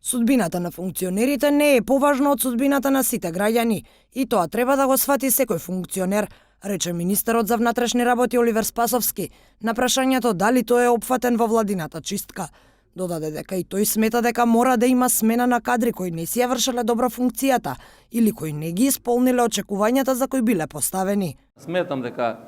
Судбината на функционерите не е поважна од судбината на сите граѓани и тоа треба да го свати секој функционер, рече министерот за внатрешни работи Оливер Спасовски на прашањето дали тој е опфатен во владината чистка. Додаде дека и тој смета дека мора да има смена на кадри кои не си ја вршеле добро функцијата или кои не ги исполниле очекувањата за кои биле поставени. Сметам дека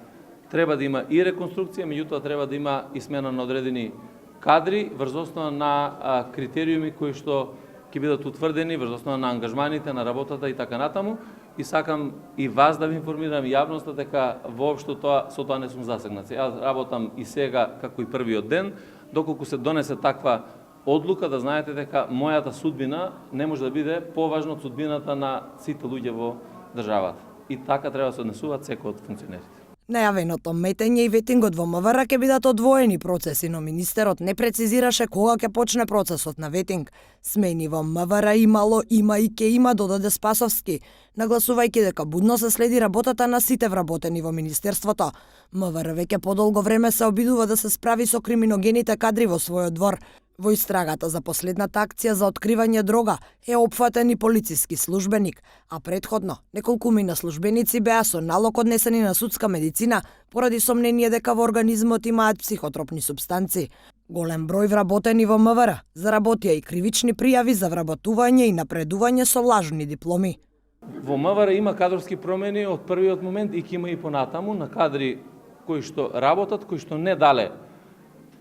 треба да има и реконструкција, меѓутоа треба да има и смена на одредени кадри врз основа на критериуми кои што ќе бидат утврдени врз основа на ангажманите на работата и така натаму. И сакам и вас да ви информирам јавноста дека воопшто со тоа не сум засегнат. Јас работам и сега како и првиот ден, доколку се донесе таква одлука, да знаете дека мојата судбина не може да биде поважна од судбината на сите луѓе во државата. И така треба да се однесуваат секој од функционерите. Најавеното метење и ветингот во МВР ќе бидат одвоени процеси, но министерот не прецизираше кога ќе почне процесот на ветинг. Смени во МВР имало, има и ќе има, додаде Спасовски, нагласувајќи дека будно се следи работата на сите вработени во министерството. МВР веќе подолго време се обидува да се справи со криминогените кадри во својот двор. Во истрагата за последната акција за откривање дрога е опфатен и полициски службеник, а претходно неколкумина службеници беа со налог однесени на судска медицина поради сомнение дека во организмот имаат психотропни супстанци. Голем број вработени во МВР заработија и кривични пријави за вработување и напредување со лажни дипломи. Во МВР има кадрски промени од првиот момент и ќе има и понатаму на кадри кои што работат, кои што не дале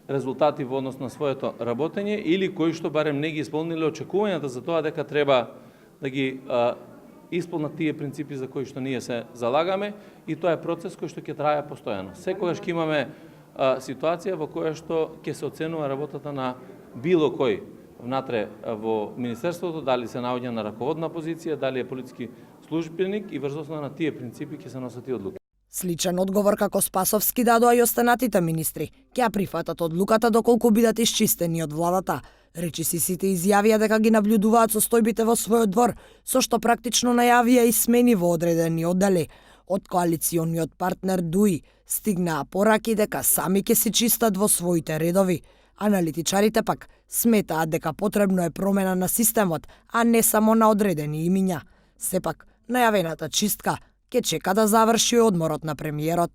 резултати во однос на своето работење или кои што барем не ги исполниле очекувањата за тоа дека треба да ги исполнат тие принципи за кои што ние се залагаме и тоа е процес кој што ќе трае постојано. Секогаш ќе имаме ситуација во која што ќе се оценува работата на било кој внатре во министерството, дали се наоѓа на раководна позиција, дали е полициски службеник и врз основа на тие принципи ќе се носат и одлуки. Сличен одговор како Спасовски дадоа и останатите министри. Ќе прифатат одлуката доколку бидат исчистени од владата. Речиси сите изјавија дека ги наблюдуваат состојбите во својот двор, со што практично најавија и смени во одредени оддели. Од коалициониот партнер ДУИ стигнаа пораки дека сами ќе се чистат во своите редови. Аналитичарите пак сметаат дека потребно е промена на системот, а не само на одредени имиња. Сепак, најавената чистка ќе чека да заврши одморот на премиерот.